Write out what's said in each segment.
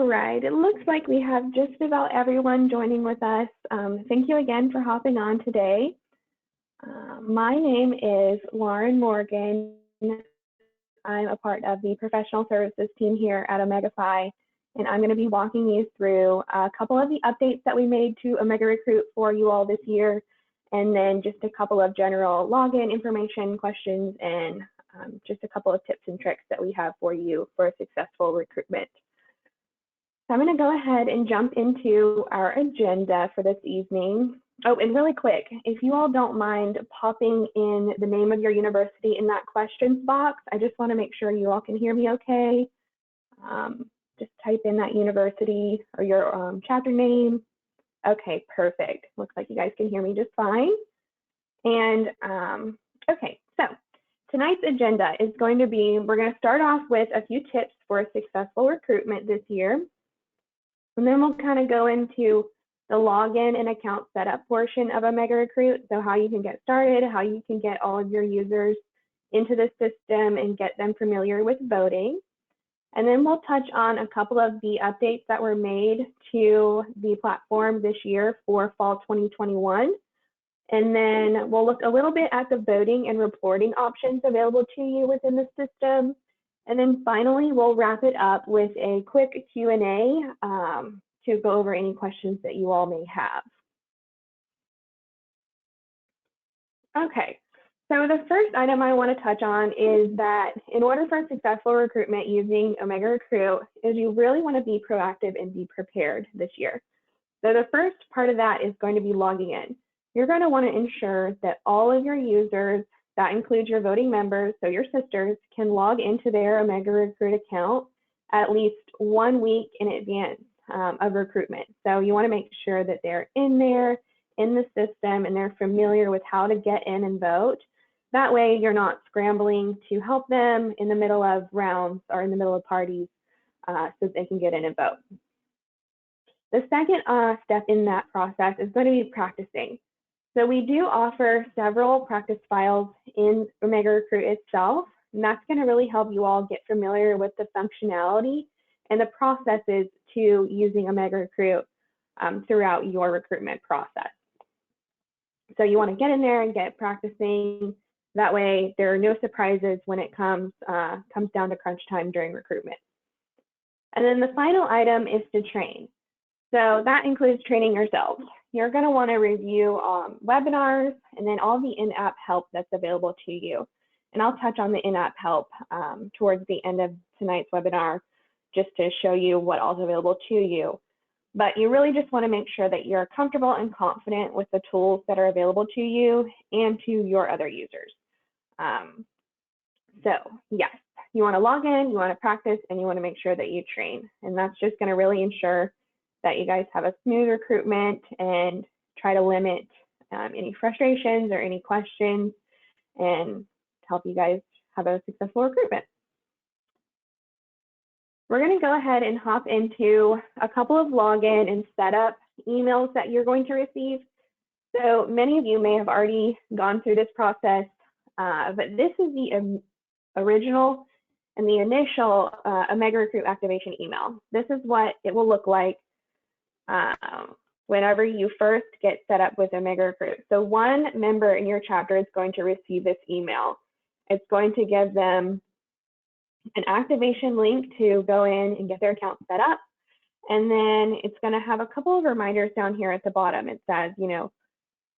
All right, it looks like we have just about everyone joining with us. Thank you again for hopping on today. My name is Lauren Morgan. I'm a part of the professional services team here at OmegaFi, and I'm going to be walking you through a couple of the updates that we made to OmegaRecruit for you all this year, and then just a couple of general login information questions and just a couple of tips and tricks that we have for you for a successful recruitment. So I'm going to go ahead and jump into our agenda for this evening. Oh, and really quick, if you all don't mind popping in the name of your university in that questions box, I just want to make sure you all can hear me okay. Just type in that university or your chapter name. Okay, perfect. Looks like you guys can hear me just fine. And okay, so tonight's agenda is going to be, we're going to start off with a few tips for a successful recruitment this year. And then we'll kind of go into the login and account setup portion of OmegaRecruit. So how you can get started, how you can get all of your users into the system and get them familiar with voting. And then we'll touch on a couple of the updates that were made to the platform this year for fall 2021. And then we'll look a little bit at the voting and reporting options available to you within the system. And then finally, we'll wrap it up with a quick Q&A to go over any questions that you all may have. Okay, so the first item I want to touch on is that in order for a successful recruitment using OmegaRecruit, is you really want to be proactive and be prepared this year. So the first part of that is going to be logging in. You're going to want to ensure that all of your users, that includes your voting members, so your sisters, can log into their OmegaRecruit account at least 1 week in advance of recruitment. So you want to make sure that they're in there, in the system, and they're familiar with how to get in and vote. That way you're not scrambling to help them in the middle of rounds or in the middle of parties so that they can get in and vote. The second step in that process is going to be practicing. So we do offer several practice files in OmegaRecruit itself, and that's going to really help you all get familiar with the functionality and the processes to using OmegaRecruit throughout your recruitment process. So you want to get in there and get practicing. That way there are no surprises when it comes down to crunch time during recruitment. And then the final item is to train. So that includes training yourselves. You're going to want to review webinars and then all the in-app help that's available to you. And I'll touch on the in-app help towards the end of tonight's webinar just to show you what all is available to you. But you really just want to make sure that you're comfortable and confident with the tools that are available to you and to your other users. So yes, you want to log in, you want to practice, and you want to make sure that you train. And that's just going to really ensure that you guys have a smooth recruitment and try to limit any frustrations or any questions and help you guys have a successful recruitment. We're going to go ahead and hop into a couple of login and setup emails that you're going to receive. So many of you may have already gone through this process, but this is the original and the initial OmegaRecruit activation email. This is what it will look like whenever you first get set up with OmegaRecruit. So one member in your chapter is going to receive this email. It's going to give them an activation link to go in and get their account set up. And then it's going to have a couple of reminders down here at the bottom. It says, you know,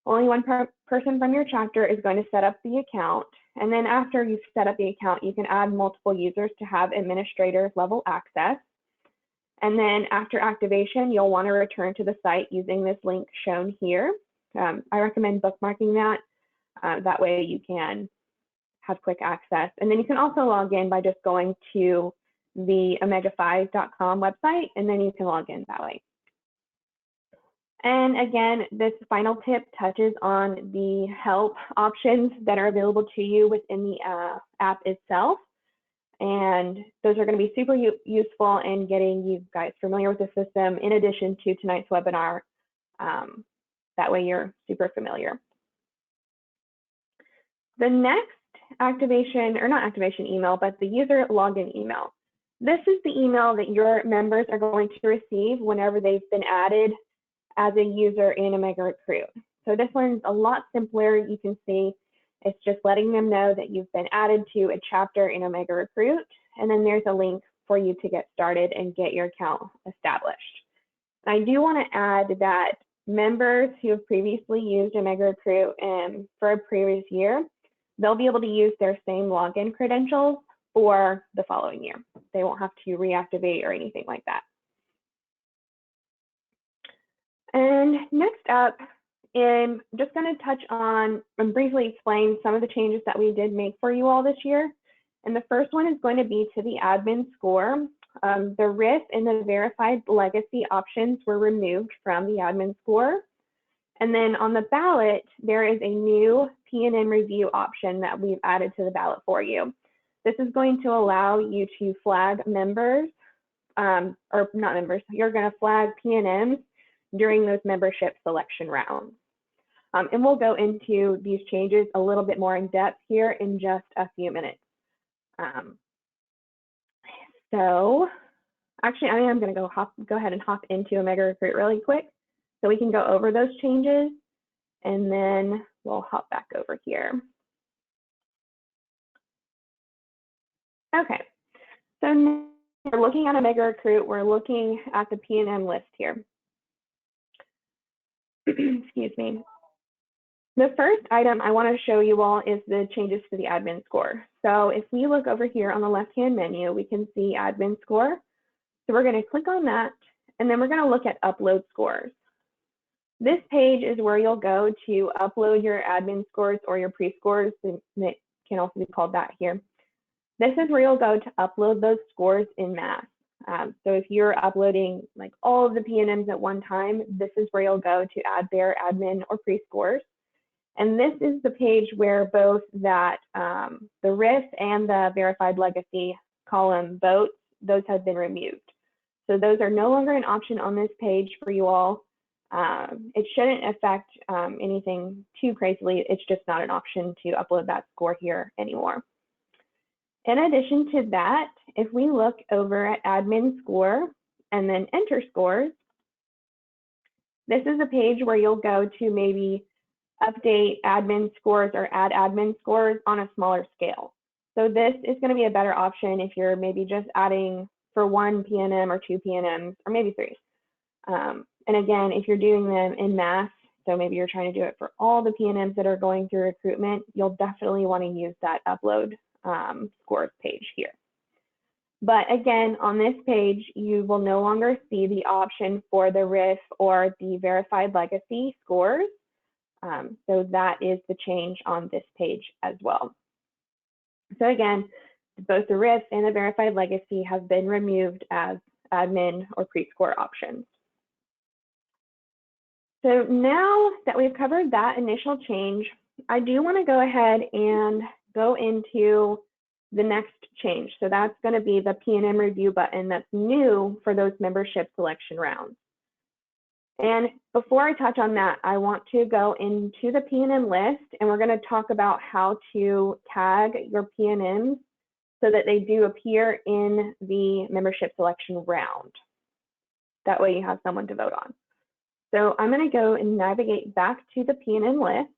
only one person from your chapter is going to set up the account. And then after you've set up the account, you can add multiple users to have administrator level access. And then after activation, you'll want to return to the site using this link shown here. I recommend bookmarking that. That way you can have quick access. And then you can also log in by just going to the OmegaFi.com website, and then you can log in that way. And again, this final tip touches on the help options that are available to you within the app itself. And those are going to be super useful in getting you guys familiar with the system in addition to tonight's webinar. That way you're super familiar. The next activation, or not activation email, but the user login email. This is the email that your members are going to receive whenever they've been added as a user in OmegaRecruit. So this one's a lot simpler. You can see it's just letting them know that you've been added to a chapter in OmegaRecruit, and then there's a link for you to get started and get your account established. I do want to add that members who have previously used OmegaRecruit for a previous year, they'll be able to use their same login credentials for the following year. They won't have to reactivate or anything like that. And next up, I'm just going to touch on and briefly explain some of the changes that we did make for you all this year. And the first one is going to be to the admin score. The RIF and the verified legacy options were removed from the admin score. And then on the ballot, there is a new P&M review option that we've added to the ballot for you. This is going to allow you to flag members, or not members, you're going to flag P&Ms during those membership selection rounds. And we'll go into these changes a little bit more in depth here in just a few minutes. So actually, I am going to go ahead and hop into OmegaRecruit really quick so we can go over those changes, and then we'll hop back over here. Okay, so now we're looking at OmegaRecruit. We're looking at the P&M list here. Excuse me. The first item I want to show you all is the changes to the admin score. So if we look over here on the left-hand menu, we can see admin score. So we're going to click on that, and then we're going to look at upload scores. This page is where you'll go to upload your admin scores or your pre-scores, and it can also be called that here. This is where you'll go to upload those scores in mass. So if you're uploading like all of the P&Ms at one time, this is where you'll go to add their admin or pre-scores. And this is the page where both that the RIF and the verified legacy column votes, those have been removed. So those are no longer an option on this page for you all. It shouldn't affect anything too crazily. It's just not an option to upload that score here anymore. In addition to that, if we look over at admin score and then enter scores, this is a page where you'll go to maybe update admin scores or add admin scores on a smaller scale. So this is going to be a better option if you're maybe just adding for one P&M or two P&Ms or maybe three. And again, if you're doing them in mass, so maybe you're trying to do it for all the P&Ms that are going through recruitment, you'll definitely want to use that upload scores page here. But again, on this page, you will no longer see the option for the RIF or the verified legacy scores. So that is the change on this page as well. So again, both the RIF and the verified legacy have been removed as admin or pre-score options. So now that we've covered that initial change, I do want to go ahead and go into the next change. So that's going to be the P&M review button that's new for those membership selection rounds. And before I touch on that, I want to go into the P&M list, and we're going to talk about how to tag your P&Ms so that they do appear in the membership selection round. That way you have someone to vote on. So I'm going to go and navigate back to the P&M list.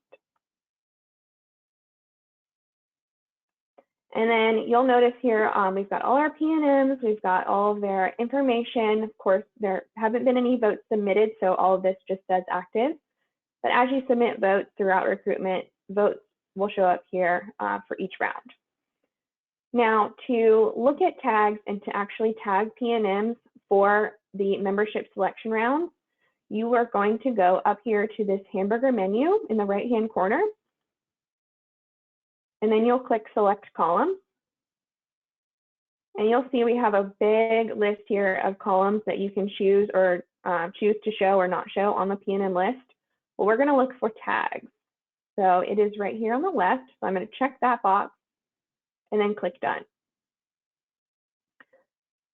And then you'll notice here, we've got all our P&Ms, we've got all of their information. Of course, there haven't been any votes submitted, so all of this just says active. But as you submit votes throughout recruitment, votes will show up here for each round. Now, to look at tags and to actually tag P&Ms for the membership selection round, you are going to go up here to this hamburger menu in the right-hand corner. And then you'll click select column. And you'll see we have a big list here of columns that you can choose or choose to show or not show on the P&M list. Well, we're going to look for tags. So it is right here on the left. So I'm going to check that box and then click done.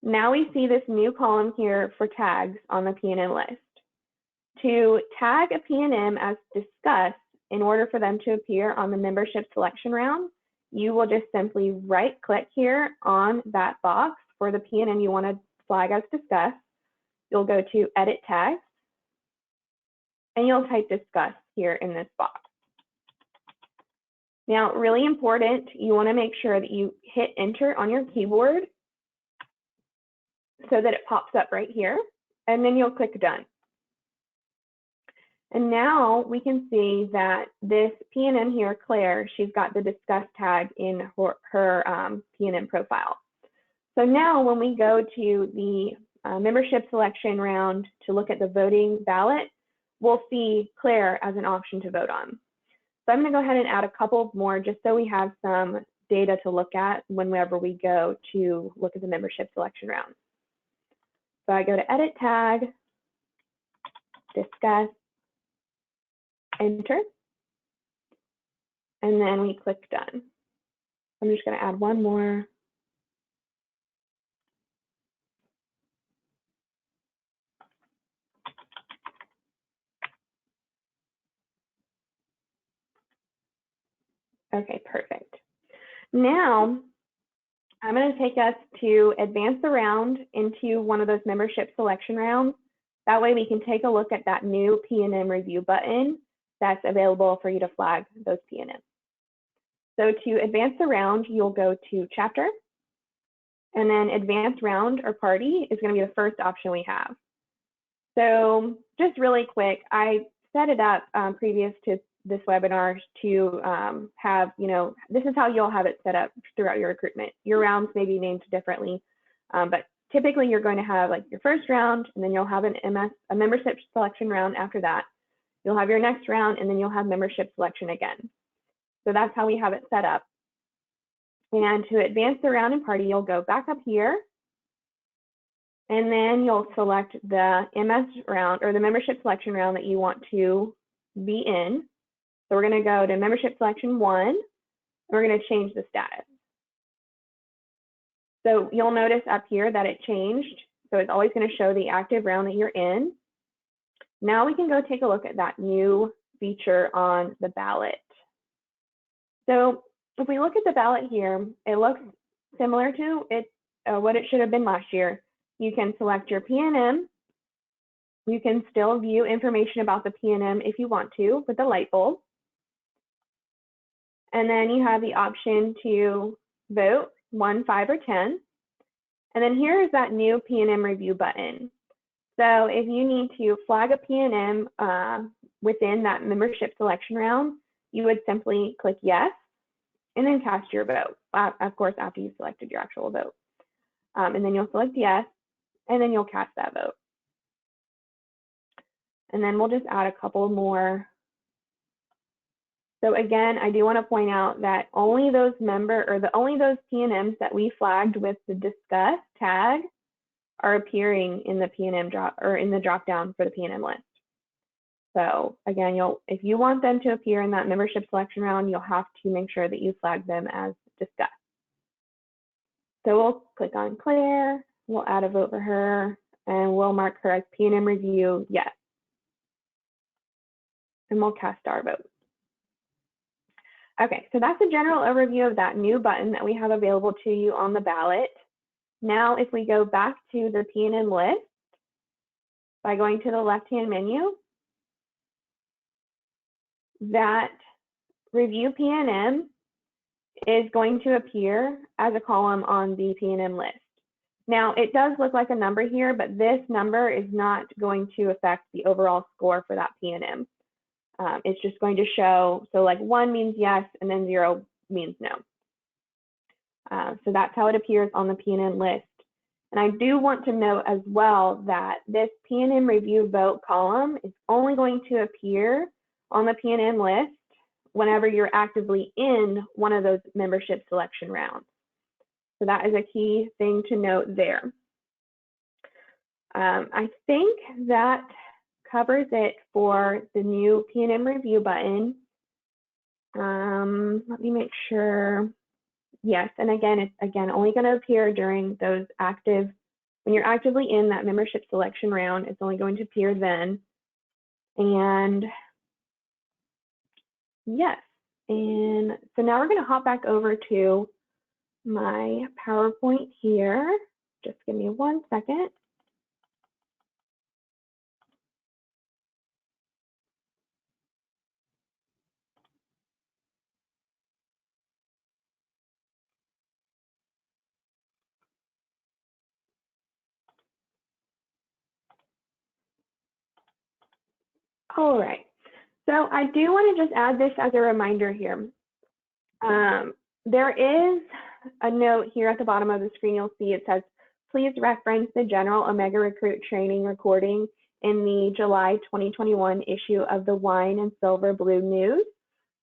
Now we see this new column here for tags on the P&M list. To tag a P&M as discussed, in order for them to appear on the membership selection round, you will just simply right-click here on that box for the PNM you want to flag as discussed, you'll go to Edit Tags, and you'll type discuss here in this box. Now, really important, you want to make sure that you hit enter on your keyboard so that it pops up right here, and then you'll click done. And now we can see that this PNM here, Claire, she's got the discuss tag in her PNM profile. So now when we go to the membership selection round to look at the voting ballot, we'll see Claire as an option to vote on. So I'm going to go ahead and add a couple more just so we have some data to look at whenever we go to look at the membership selection round. So I go to Edit Tag, Discuss, Enter, and then we click Done. I'm just going to add one more. Okay, perfect. Now, I'm going to take us to advance the round into one of those membership selection rounds. That way we can take a look at that new PNM review button that's available for you to flag those PNMs. So to advance the round, you'll go to Chapter, and then Advanced Round or Party is going to be the first option we have. So just really quick, I set it up previous to this webinar to have, this is how you'll have it set up throughout your recruitment. Your rounds may be named differently, but typically you're going to have like your first round, and then you'll have a membership selection round after that. You'll have your next round, and then you'll have membership selection again. So that's how we have it set up. And to advance the round and party, you'll go back up here, and then you'll select the MS round or the membership selection round that you want to be in. So we're going to go to membership selection 1, and we're going to change the status. So you'll notice up here that it changed. So it's always going to show the active round that you're in. Now we can go take a look at that new feature on the ballot. So if we look at the ballot here, it looks similar to what it should have been last year. You can select your PNM. You can still view information about the PNM if you want to with the light bulb. And then you have the option to vote 1, 5, or 10. And then here is that new PNM review button. So if you need to flag a PNM within that membership selection round, you would simply click yes, and then cast your vote, of course, after you selected your actual vote. And then you'll select yes, and then you'll cast that vote. And then we'll just add a couple more. So again, I do want to point out that only those PNMs that we flagged with the discuss tag are appearing in the PNM drop down for the PNM list. So again, if you want them to appear in that membership selection round, you'll have to make sure that you flag them as discussed. So we'll click on Claire, we'll add a vote for her, and we'll mark her as PNM review yes. And we'll cast our vote. Okay, so that's a general overview of that new button that we have available to you on the ballot. Now, if we go back to the PNM list by going to the left-hand menu, that review PNM is going to appear as a column on the PNM list. Now, it does look like a number here, but this number is not going to affect the overall score for that PNM. It's just going to show, so like 1 means yes, and then 0 means no. So that's how it appears on the PNM list. And I do want to note as well that this PNM review vote column is only going to appear on the PNM list whenever you're actively in one of those membership selection rounds. So that is a key thing to note there. I think that covers it for the new PNM review button. Let me make sure. Yes, and again, it's only going to appear during those when you're actively in that membership selection round, it's only going to appear then. And yes, and so now we're going to hop back over to my PowerPoint here. Just give me 1 second. All right. So I do want to just add this as a reminder here. There is a note here at the bottom of the screen. You'll see it says, please reference the general OmegaRecruit training recording in the July 2021 issue of the Wine and Silver Blue News.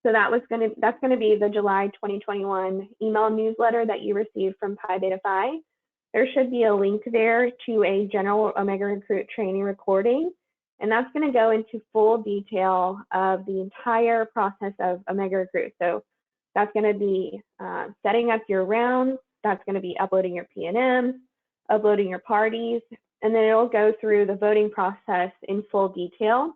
So that's going to be the July 2021 email newsletter that you received from Pi Beta Phi. There should be a link there to a general OmegaRecruit training recording, and that's going to go into full detail of the entire process of OmegaRecruit. So that's going to be setting up your rounds. That's going to be uploading your P&Ms, uploading your parties, and then it'll go through the voting process in full detail.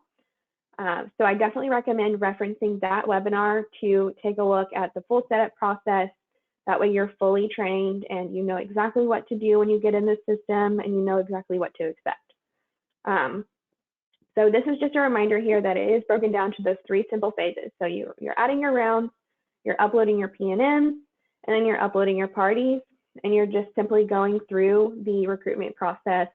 So I definitely recommend referencing that webinar to take a look at the full setup process. That way you're fully trained and you know exactly what to do when you get in the system and you know exactly what to expect. So this is just a reminder here that it is broken down to those 3 simple phases. So you're adding your rounds, you're uploading your P&Ms, and then you're uploading your parties, and you're just simply going through the recruitment process,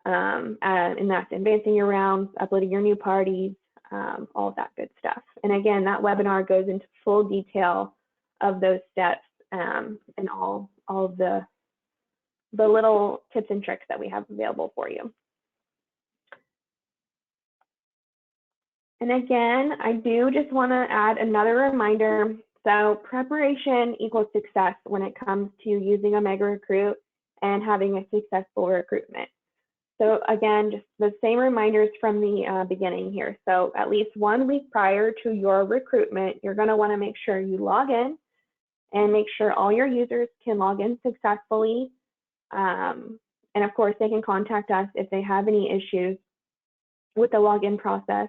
and that's advancing your rounds, uploading your new parties, all of that good stuff. And again, that webinar goes into full detail of those steps and all of the little tips and tricks that we have available for you. And again, I do just want to add another reminder. So preparation equals success when it comes to using OmegaRecruit and having a successful recruitment. So again, just the same reminders from the beginning here. So at least 1 week prior to your recruitment, you're going to want to make sure you log in and make sure all your users can log in successfully. And of course, they can contact us if they have any issues with the login process.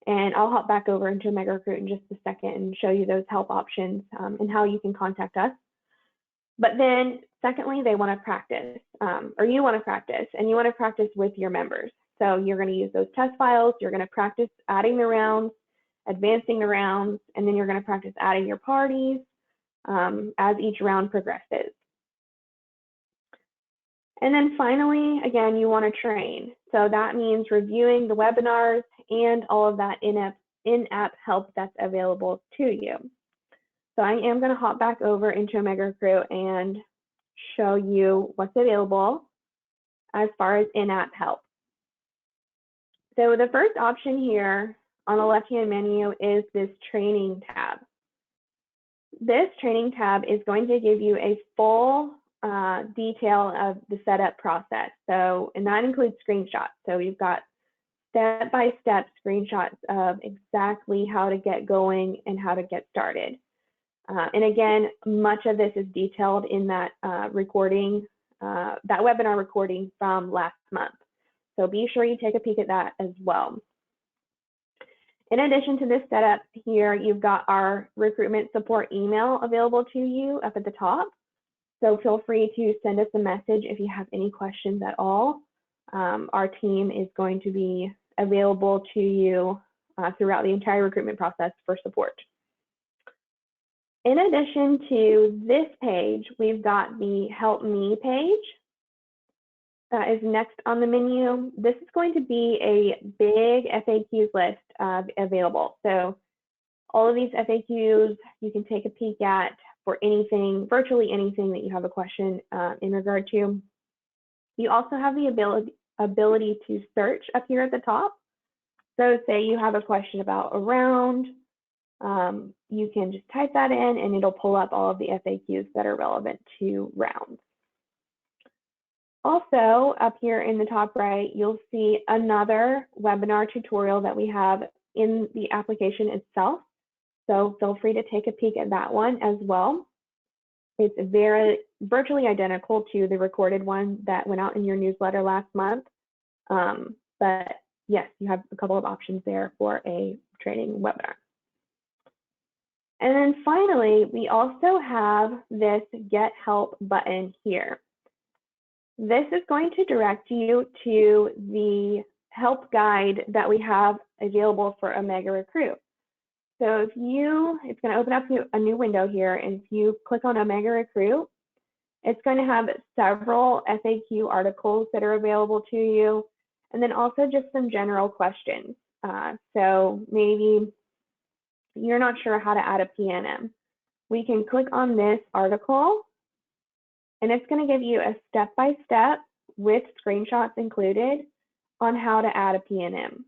And I'll hop back over into OmegaRecruit in just a second and show you those help options and how you can contact us. But then secondly, they want to practice, or you want to practice, and you want to practice with your members. So you're going to use those test files, you're going to practice adding the rounds, advancing the rounds, and then you're going to practice adding your parties as each round progresses. And then finally, again, you want to train. So that means reviewing the webinars and all of that in-app help that's available to you. So I am going to hop back over into OmegaRecruit and show you what's available as far as in-app help. So the first option here on the left-hand menu is this training tab. This training tab is going to give you a full detail of the setup process. So, and that includes screenshots. So you've got step-by-step screenshots of exactly how to get going and how to get started. And again, much of this is detailed in that recording, that webinar recording from last month. So be sure you take a peek at that as well. In addition to this setup here, you've got our recruitment support email available to you up at the top. So feel free to send us a message if you have any questions at all. Our team is going to be available to you throughout the entire recruitment process for support. In addition to this page, we've got the Help Me page that is next on the menu. This is going to be a big FAQs list available. So all of these FAQs you can take a peek at for anything, virtually anything that you have a question in regard to. You also have the ability to search up here at the top. So say you have a question about a round, you can just type that in and it'll pull up all of the FAQs that are relevant to rounds. Also, up here in the top right, you'll see another webinar tutorial that we have in the application itself. So feel free to take a peek at that one as well. It's virtually identical to the recorded one that went out in your newsletter last month. But yes, you have a couple of options there for a training webinar. And then finally, we also have this Get Help button here. This is going to direct you to the help guide that we have available for OmegaRecruit. So it's going to open up a new window here, and if you click on OmegaRecruit, it's going to have several FAQ articles that are available to you, and then also just some general questions. So maybe you're not sure how to add a PNM. We can click on this article, and it's going to give you a step-by-step with screenshots included on how to add a PNM.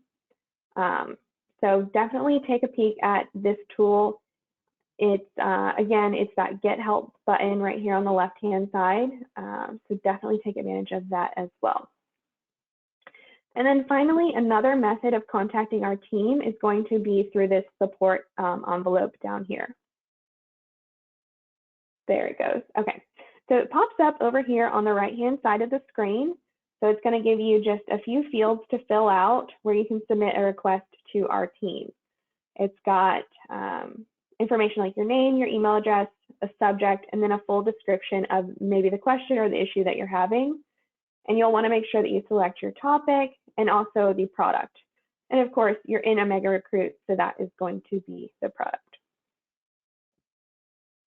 So definitely take a peek at this tool. It's again, it's that Get Help button right here on the left-hand side. So definitely take advantage of that as well. And then finally, another method of contacting our team is going to be through this support envelope down here. There it goes. Okay, so it pops up over here on the right-hand side of the screen. So it's going to give you just a few fields to fill out where you can submit a request to our team. It's got information like your name, your email address, a subject, and then a full description of maybe the question or the issue that you're having. And you'll want to make sure that you select your topic and also the product. And of course, you're in OmegaRecruit, so that is going to be the product.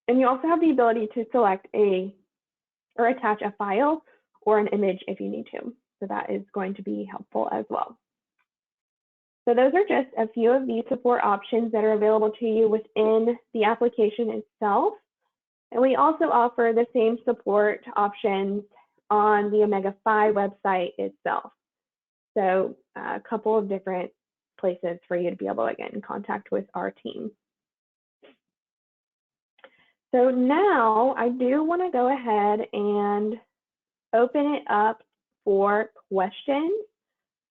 And you also have the ability to select or attach a file or an image if you need to. So that is going to be helpful as well. So those are just a few of the support options that are available to you within the application itself. And we also offer the same support options on the Omega 5 website itself. So a couple of different places for you to be able to get in contact with our team. So now I do want to go ahead and open it up for questions.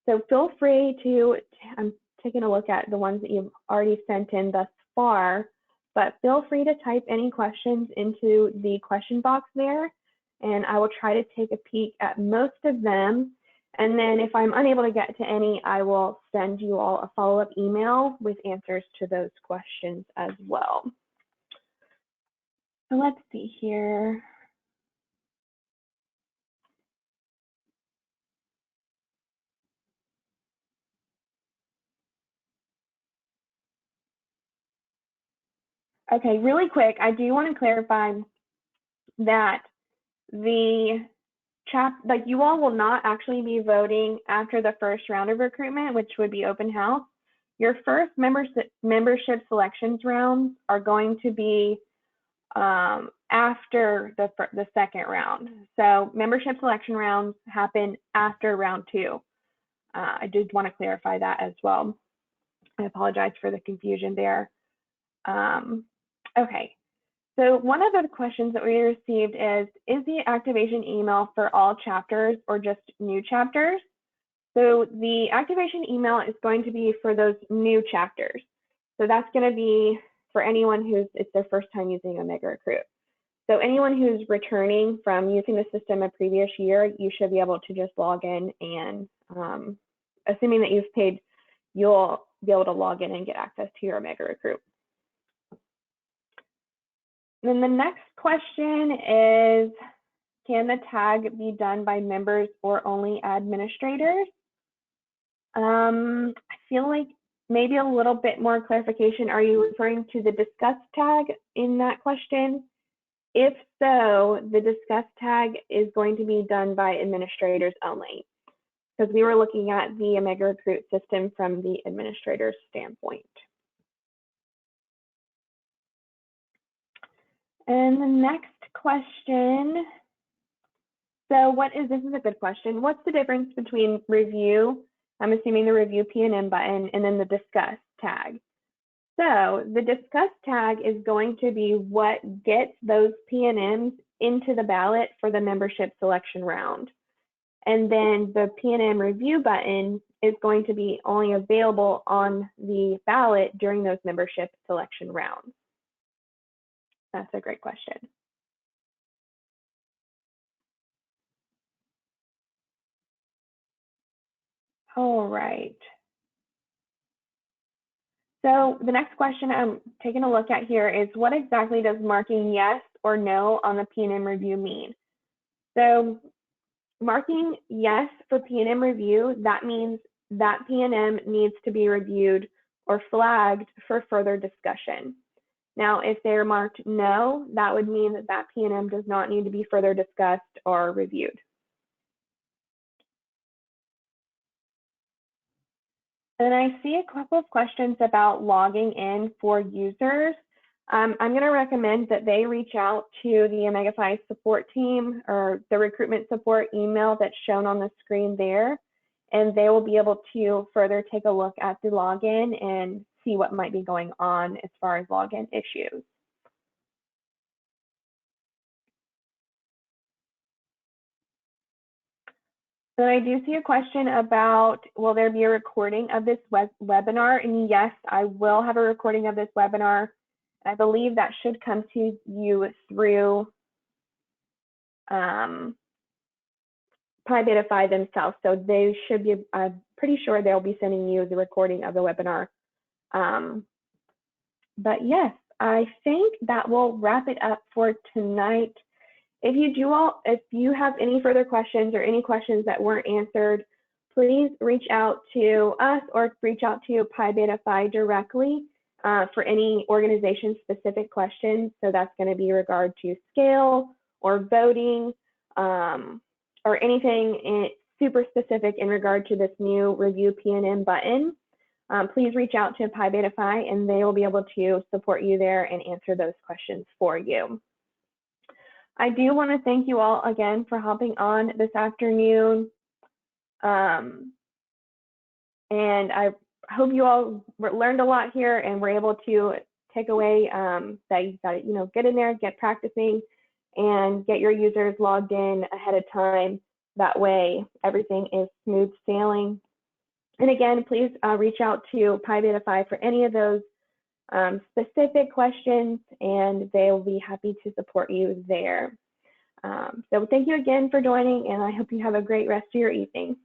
So feel free to, I'm taking a look at the ones that you've already sent in thus far, but feel free to type any questions into the question box there, and I will try to take a peek at most of them. And then if I'm unable to get to any, I will send you all a follow-up email with answers to those questions as well. So let's see here. Okay, really quick, I do want to clarify that the like you all will not actually be voting after the first round of recruitment, which would be open house. Your first membership selections rounds are going to be after the second round. So membership selection rounds happen after round 2. I did want to clarify that as well. I apologize for the confusion there. Okay. So one of the questions that we received is the activation email for all chapters or just new chapters? So the activation email is going to be for those new chapters. So that's going to be for anyone it's their first time using OmegaRecruit. So anyone who's returning from using the system a previous year, you should be able to just log in and assuming that you've paid, you'll be able to log in and get access to your OmegaRecruit. Then the next question is, can the tag be done by members or only administrators? I feel like maybe a little bit more clarification. Are you referring to the discuss tag in that question? If so, the discuss tag is going to be done by administrators only, because we were looking at the OmegaRecruit system from the administrator's standpoint. And the next question, so this is a good question. What's the difference between review, I'm assuming the review PNM button, and then the discuss tag? So the discuss tag is going to be what gets those PNMs into the ballot for the membership selection round. And then the PNM review button is going to be only available on the ballot during those membership selection rounds. That's a great question. All right. So the next question I'm taking a look at here is, what exactly does marking yes or no on the PNM review mean? So marking yes for P&M review, that means that P&M needs to be reviewed or flagged for further discussion. Now, if they're marked no, that would mean that that P&M does not need to be further discussed or reviewed. And I see a couple of questions about logging in for users. I'm going to recommend that they reach out to the OmegaFi support team or the recruitment support email that's shown on the screen there, and they will be able to further take a look at the login and see what might be going on as far as login issues. So I do see a question about, will there be a recording of this webinar? And yes, I will have a recording of this webinar. I believe that should come to you through Pi Beta Phi themselves. So they should be, I'm pretty sure they'll be sending you the recording of the webinar. But yes, I think that will wrap it up for tonight. If you have any further questions or any questions that weren't answered, please reach out to us or reach out to Pi Beta Phi directly for any organization-specific questions. So that's going to be regard to scale or voting or anything super specific in regard to this new review P&M button. Please reach out to Pi Beta Phi and they will be able to support you there and answer those questions for you. I do want to thank you all again for hopping on this afternoon. And I hope you all learned a lot here and were able to take away that you got to, get in there, get practicing, and get your users logged in ahead of time. That way, everything is smooth sailing. And again, please reach out to Pi Beta Phi for any of those specific questions, and they will be happy to support you there. So thank you again for joining, and I hope you have a great rest of your evening.